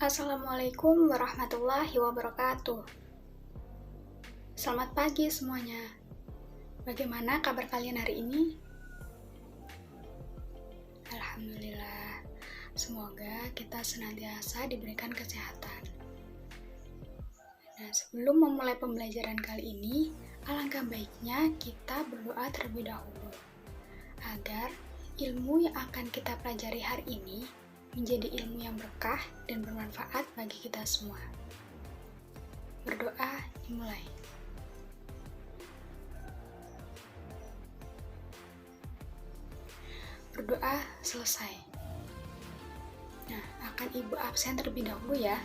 Assalamualaikum warahmatullahi wabarakatuh. Selamat pagi semuanya. Bagaimana kabar kalian hari ini? Alhamdulillah. Semoga kita senantiasa diberikan kesehatan. Nah, sebelum memulai pembelajaran kali ini, alangkah baiknya kita berdoa terlebih dahulu agar ilmu yang akan kita pelajari hari ini menjadi ilmu yang berkah dan bermanfaat bagi kita semua. Berdoa dimulai. Berdoa selesai. Nah, akan Ibu absen terlebih dahulu ya.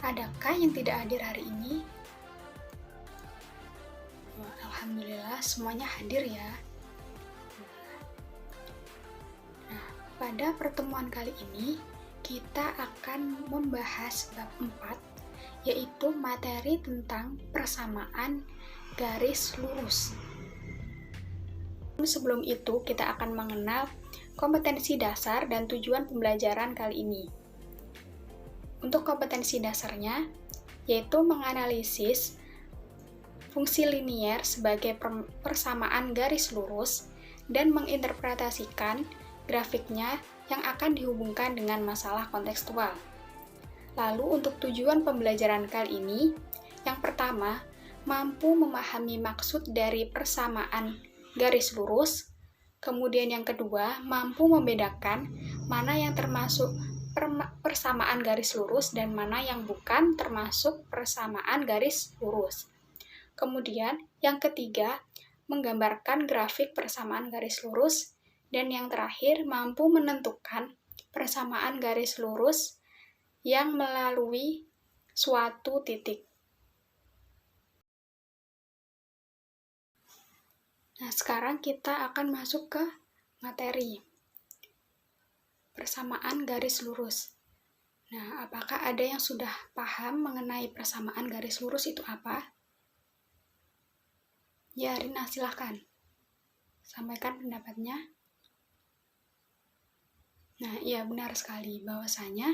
Adakah yang tidak hadir hari ini? Alhamdulillah semuanya hadir ya. Nah, pada pertemuan kali ini kita akan membahas bab 4, yaitu materi tentang persamaan garis lurus. Sebelum itu, kita akan mengenal kompetensi dasar dan tujuan pembelajaran kali ini. Untuk kompetensi dasarnya, yaitu menganalisis fungsi linier sebagai persamaan garis lurus dan menginterpretasikan grafiknya yang akan dihubungkan dengan masalah kontekstual. Lalu untuk tujuan pembelajaran kali ini, yang pertama, mampu memahami maksud dari persamaan garis lurus. Kemudian yang kedua, mampu membedakan mana yang termasuk persamaan garis lurus dan mana yang bukan termasuk persamaan garis lurus. Kemudian yang ketiga, menggambarkan grafik persamaan garis lurus. Dan yang terakhir, mampu menentukan persamaan garis lurus yang melalui suatu titik. Nah, sekarang kita akan masuk ke materi persamaan garis lurus. Nah, apakah ada yang sudah paham mengenai persamaan garis lurus itu apa? Ya, Rina, silahkan sampaikan pendapatnya. Nah, iya benar sekali bahwasanya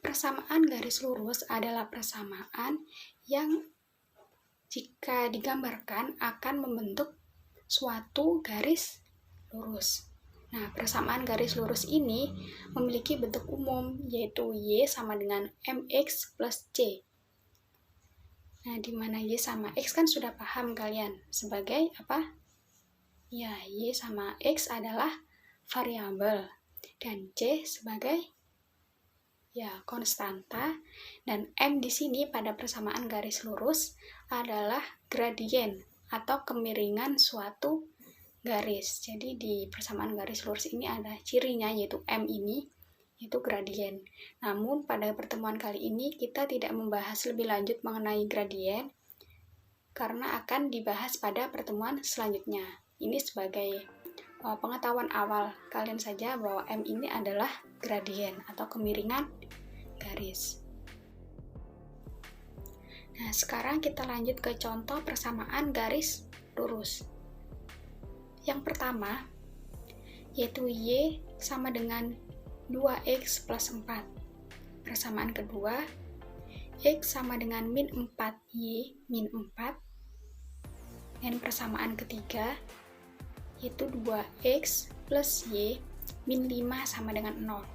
persamaan garis lurus adalah persamaan yang jika digambarkan akan membentuk suatu garis lurus. Nah, persamaan garis lurus ini memiliki bentuk umum, yaitu Y sama dengan MX plus C. Nah, di mana Y sama X kan sudah paham kalian sebagai apa? Ya, Y sama X adalah variabel dan C sebagai ya konstanta, dan M di sini pada persamaan garis lurus adalah gradien atau kemiringan suatu garis. Jadi di persamaan garis lurus ini ada cirinya, yaitu M ini, yaitu gradien. Namun pada pertemuan kali ini kita tidak membahas lebih lanjut mengenai gradien, karena akan dibahas pada pertemuan selanjutnya. Ini sebagai pengetahuan awal kalian saja bahwa M ini adalah gradien atau kemiringan garis. Nah, sekarang kita lanjut ke contoh persamaan garis lurus. Yang pertama, yaitu Y sama dengan 2X plus 4. Persamaan kedua, X sama dengan min 4Y min 4. Dan persamaan ketiga, yaitu 2X plus Y min 5 sama dengan 0.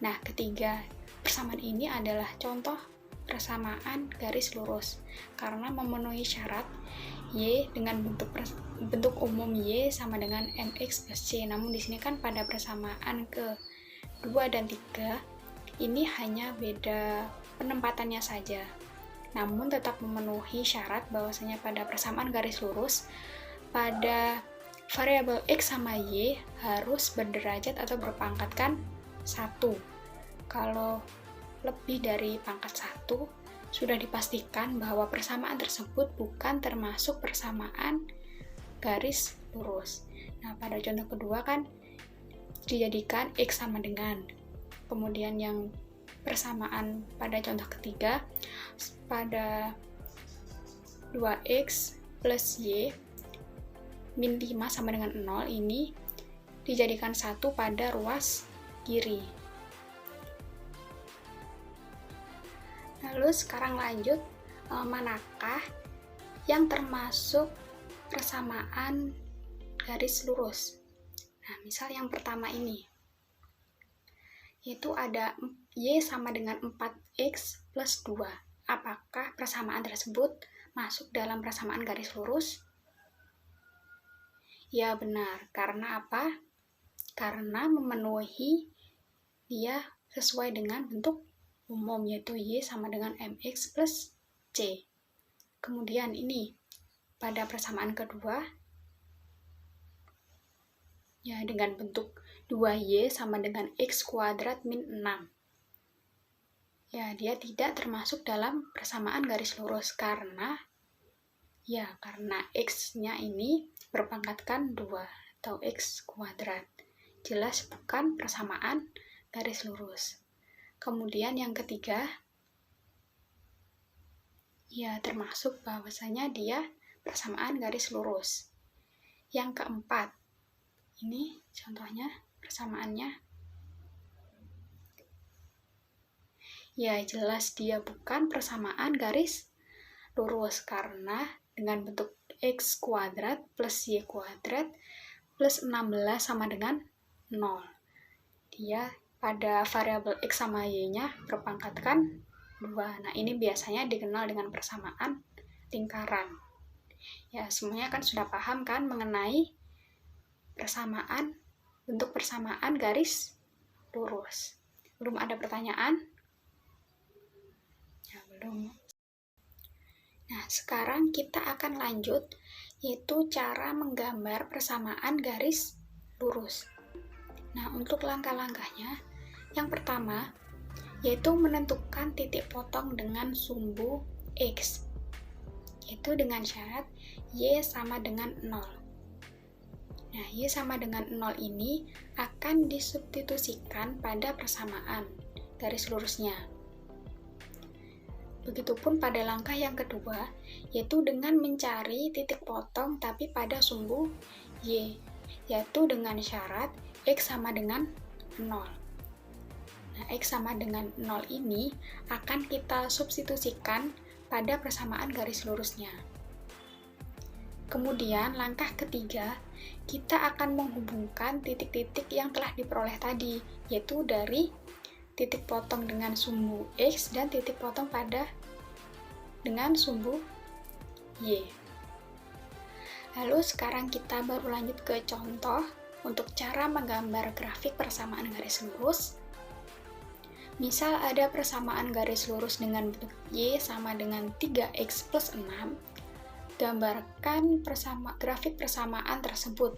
Nah, ketiga persamaan ini adalah contoh persamaan garis lurus karena memenuhi syarat Y dengan bentuk umum Y sama dengan MX plus C. Namun di sini kan pada persamaan ke-2 dan 3 ini hanya beda penempatannya saja. Namun tetap memenuhi syarat bahwasanya pada persamaan garis lurus pada variabel X sama Y harus berderajat atau berpangkatkan 1. Kalau lebih dari pangkat 1, sudah dipastikan bahwa persamaan tersebut bukan termasuk persamaan garis lurus. Nah, pada contoh kedua kan dijadikan X sama dengan. Kemudian yang persamaan pada contoh ketiga, pada 2X plus Y min 5 sama dengan 0 ini dijadikan 1 pada ruas kiri. Lalu sekarang lanjut, manakah yang termasuk persamaan garis lurus? Nah, misal yang pertama ini, yaitu ada Y sama dengan 4X plus 2. Apakah persamaan tersebut masuk dalam persamaan garis lurus? Ya, benar. Karena apa? Karena memenuhi dia sesuai dengan bentuk umum, yaitu Y sama dengan MX plus C. Kemudian ini, pada persamaan kedua, ya dengan bentuk 2Y sama dengan X kuadrat min 6. Ya, dia tidak termasuk dalam persamaan garis lurus karena X-nya ini berpangkatkan 2 atau X kuadrat. Jelas bukan persamaan garis lurus. Kemudian yang ketiga, ya termasuk bahwasanya dia persamaan garis lurus. Yang keempat, ini contohnya persamaannya. Ya jelas dia bukan persamaan garis lurus karena dengan bentuk X kuadrat plus Y kuadrat plus 16 sama dengan 0. Dia pada variabel X sama Y-nya berpangkatkan 2. Nah, ini biasanya dikenal dengan persamaan lingkaran. Ya, semuanya kan sudah paham kan mengenai persamaan, bentuk persamaan garis lurus. Belum ada pertanyaan? Ya, belum. Nah, sekarang kita akan lanjut, yaitu cara menggambar persamaan garis lurus. Nah, untuk langkah-langkahnya, yang pertama, yaitu menentukan titik potong dengan sumbu X, yaitu dengan syarat Y sama dengan 0. Nah, Y sama dengan 0 ini akan disubstitusikan pada persamaan garis lurusnya. Begitupun pada langkah yang kedua, yaitu dengan mencari titik potong tapi pada sumbu Y, yaitu dengan syarat X sama dengan 0. Nah, X sama dengan 0 ini akan kita substitusikan pada persamaan garis lurusnya. Kemudian, langkah ketiga, kita akan menghubungkan titik-titik yang telah diperoleh tadi, yaitu dari titik potong dengan sumbu X dan titik potong dengan sumbu Y. Lalu sekarang kita baru lanjut ke contoh untuk cara menggambar grafik persamaan garis lurus. Misal ada persamaan garis lurus dengan bentuk Y sama dengan 3X plus 6, gambarkan grafik persamaan tersebut.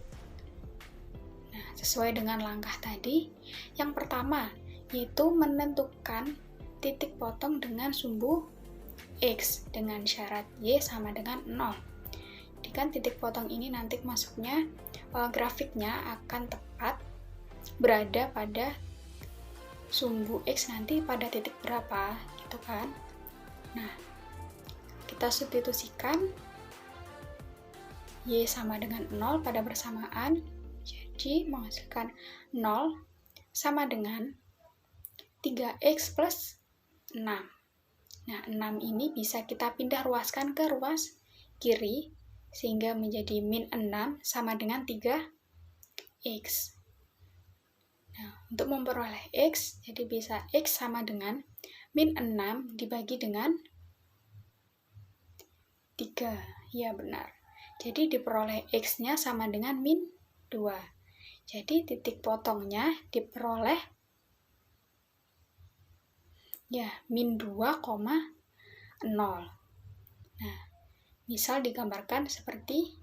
Nah, sesuai dengan langkah tadi, yang pertama, yaitu menentukan titik potong dengan sumbu X dengan syarat Y sama dengan 0. Jadi kan titik potong ini nanti masuknya, grafiknya akan tepat berada pada sumbu X nanti pada titik berapa, gitu kan. Nah, kita substitusikan Y sama dengan 0 pada persamaan, jadi menghasilkan 0 sama dengan 3X plus 6. Nah, 6 ini bisa kita pindah ruaskan ke ruas kiri, sehingga menjadi min 6 sama dengan 3X. Nah, untuk memperoleh X, jadi bisa X sama dengan min 6 dibagi dengan 3. Ya, benar. Jadi diperoleh X-nya sama dengan min 2. Jadi titik potongnya diperoleh min 2,0. Nah, misal digambarkan seperti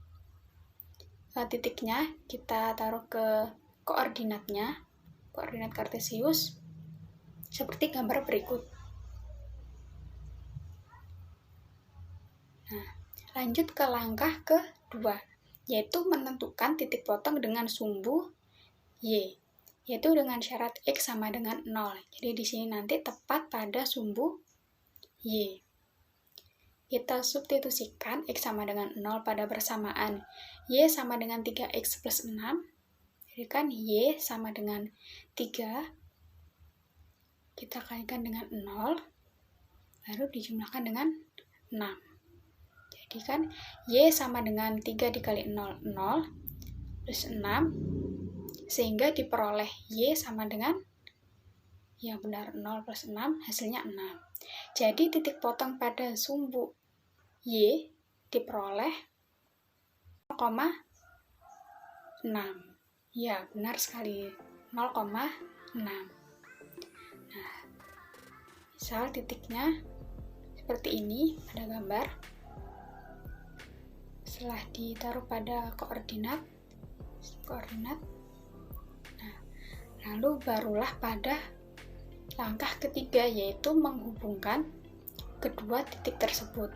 titiknya kita taruh ke koordinatnya, koordinat kartesius, seperti gambar berikut. Nah, lanjut ke langkah kedua, yaitu menentukan titik potong dengan sumbu Y, yaitu dengan syarat X sama dengan 0. Jadi di sini nanti tepat pada sumbu Y. Kita substitusikan X sama dengan 0 pada persamaan Y sama dengan 3X plus 6. Jadi kan Y sama dengan 3, kita kalikan dengan 0. baru dijumlahkan dengan 6. Jadi kan Y sama dengan 3 dikali 0, 0 plus 6, sehingga diperoleh Y sama dengan, ya benar, 0 plus 6, hasilnya 6. Jadi titik potong pada sumbu Y diperoleh 0,6. Ya, benar sekali, 0,6. Nah, misal titiknya seperti ini pada gambar. Setelah ditaruh pada koordinat, nah, lalu barulah pada langkah ketiga, yaitu menghubungkan kedua titik tersebut.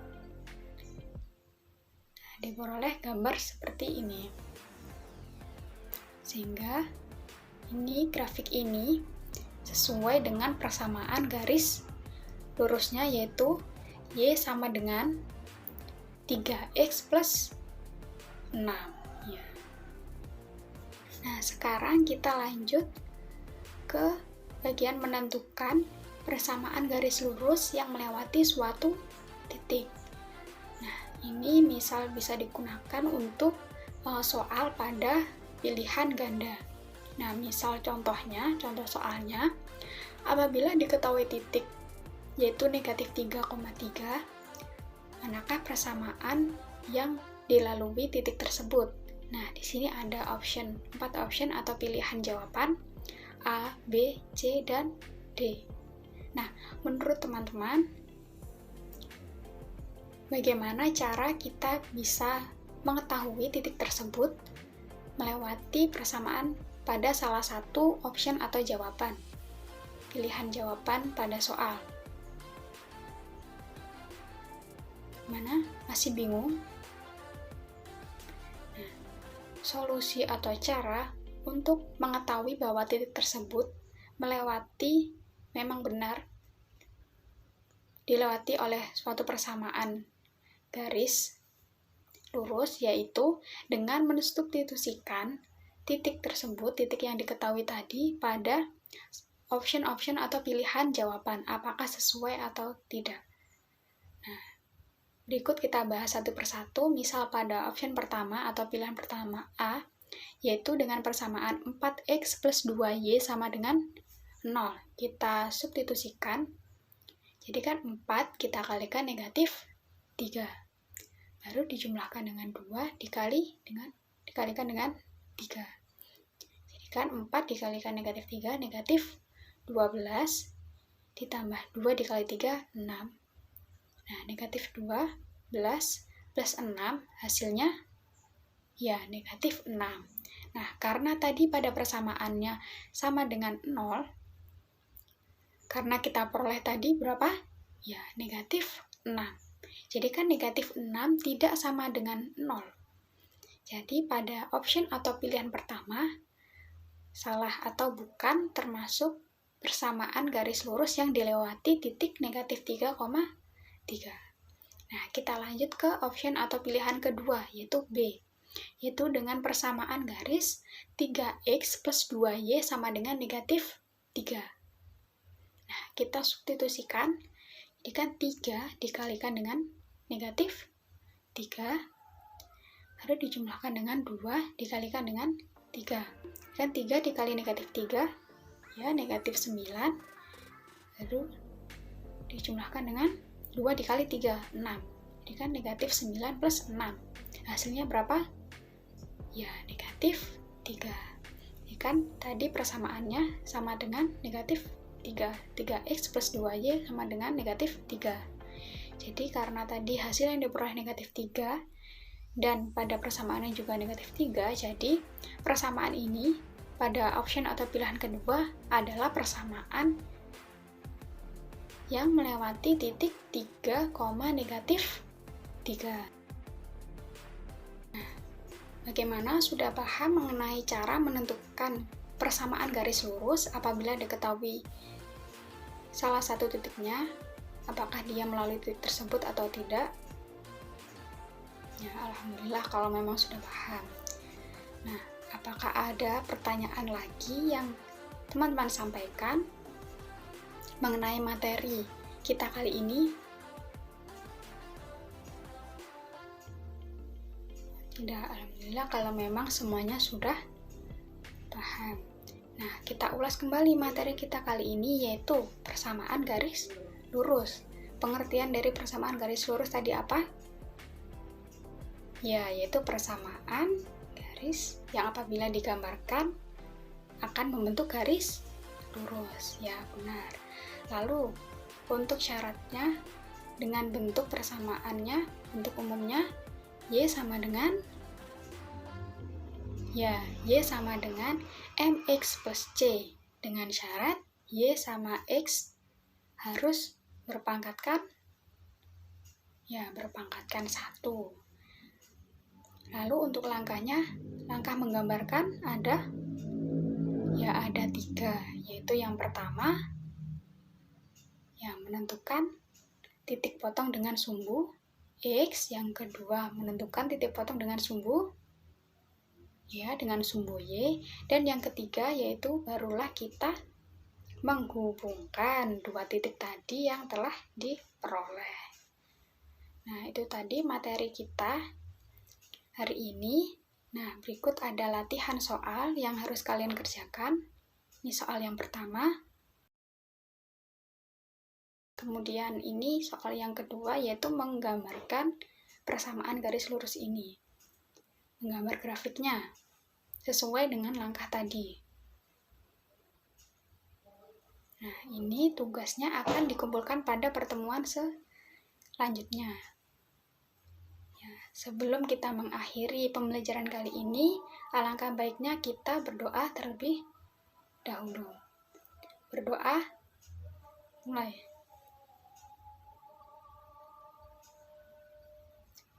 Nah, diperoleh gambar seperti ini. Sehingga ini grafik ini sesuai dengan persamaan garis lurusnya, yaitu Y sama dengan 3X plus 6. Ya. Nah, sekarang kita lanjut ke bagian menentukan persamaan garis lurus yang melewati suatu titik. Nah, ini misal bisa digunakan untuk soal pada pilihan ganda. Nah, misal contoh soalnya, apabila diketahui titik yaitu negatif 3,3, manakah persamaan yang dilalui titik tersebut? Nah, di sini ada 4 option atau pilihan jawaban A, B, C, dan D. Nah, menurut teman-teman, bagaimana cara kita bisa mengetahui titik tersebut melewati persamaan pada salah satu option atau jawaban, pilihan jawaban pada soal? Mana? Masih bingung? Nah, solusi atau cara untuk mengetahui bahwa titik tersebut memang benar dilewati oleh suatu persamaan garis lurus, yaitu dengan mensubstitusikan titik tersebut, titik yang diketahui tadi, pada option atau pilihan jawaban, apakah sesuai atau tidak. Nah, berikut kita bahas satu persatu. Misal pada option pertama atau pilihan pertama A, yaitu dengan persamaan 4X plus 2Y sama dengan 0. Kita substitusikan, jadi kan 4 kita kalikan negatif 3. Baru dijumlahkan dengan 2 dikalikan dengan 3. Jadi kan 4 dikalikan negatif 3, negatif 12, ditambah 2 dikali 3, 6. Nah, negatif 12 plus 6, hasilnya ya negatif 6. Nah, karena tadi pada persamaannya sama dengan 0, karena kita peroleh tadi berapa? Ya, negatif 6. Jadi kan negatif 6 tidak sama dengan 0. Jadi pada option atau pilihan pertama, salah atau bukan termasuk persamaan garis lurus yang dilewati titik negatif 3,3. Nah, kita lanjut ke option atau pilihan kedua, yaitu B, yaitu dengan persamaan garis 3X plus 2Y sama dengan negatif 3. Nah, kita substitusikan, jadi kan 3 dikalikan dengan negatif 3, lalu dijumlahkan dengan 2 dikalikan dengan 3. Kan 3 dikali negatif 3, ya negatif 9, lalu dijumlahkan dengan 2 dikali 3, 6. Jadi kan negatif 9 plus 6. Hasilnya berapa? Ya, negatif 3. Jadi kan tadi persamaannya sama dengan negatif 3. 3X plus 2Y sama dengan negatif 3. Jadi karena tadi hasil yang diperoleh negatif 3, dan pada persamaannya juga negatif 3, jadi persamaan ini pada option atau pilihan kedua adalah persamaan yang melewati titik 3, negatif 3. Nah, bagaimana, sudah paham mengenai cara menentukan persamaan garis lurus apabila diketahui salah satu titiknya, apakah dia melalui titik tersebut atau tidak? Ya, alhamdulillah kalau memang sudah paham. Nah, apakah ada pertanyaan lagi yang teman-teman sampaikan mengenai materi kita kali ini. Tidak, alhamdulillah kalau memang semuanya sudah paham. Nah, kita ulas kembali materi kita kali ini, yaitu persamaan garis lurus. Pengertian dari persamaan garis lurus tadi apa? Ya, yaitu persamaan garis yang apabila digambarkan akan membentuk garis lurus. Ya, benar. Lalu, untuk syaratnya, dengan bentuk persamaannya, bentuk umumnya, Y sama dengan MX plus C, dengan syarat Y sama X harus berpangkatkan 1. Lalu untuk langkahnya, langkah menggambarkan ada 3, yaitu yang pertama menentukan titik potong dengan sumbu X, yang kedua menentukan titik potong dengan sumbu Y, dan yang ketiga yaitu barulah kita menghubungkan dua titik tadi yang telah diperoleh. Nah, itu tadi materi kita hari ini. Nah, berikut ada latihan soal yang harus kalian kerjakan. Ini soal yang pertama. Kemudian ini soal yang kedua, yaitu menggambarkan persamaan garis lurus ini. Menggambar grafiknya sesuai dengan langkah tadi. Nah, ini tugasnya akan dikumpulkan pada pertemuan selanjutnya. Sebelum kita mengakhiri pembelajaran kali ini, alangkah baiknya kita berdoa terlebih dahulu. Berdoa, mulai.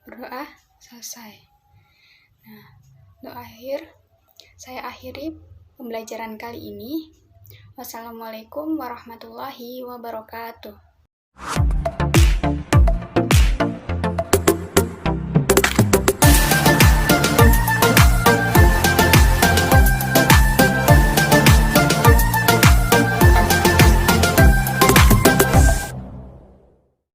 Berdoa, selesai. Nah, doa akhir, saya akhiri pembelajaran kali ini. Wassalamualaikum warahmatullahi wabarakatuh.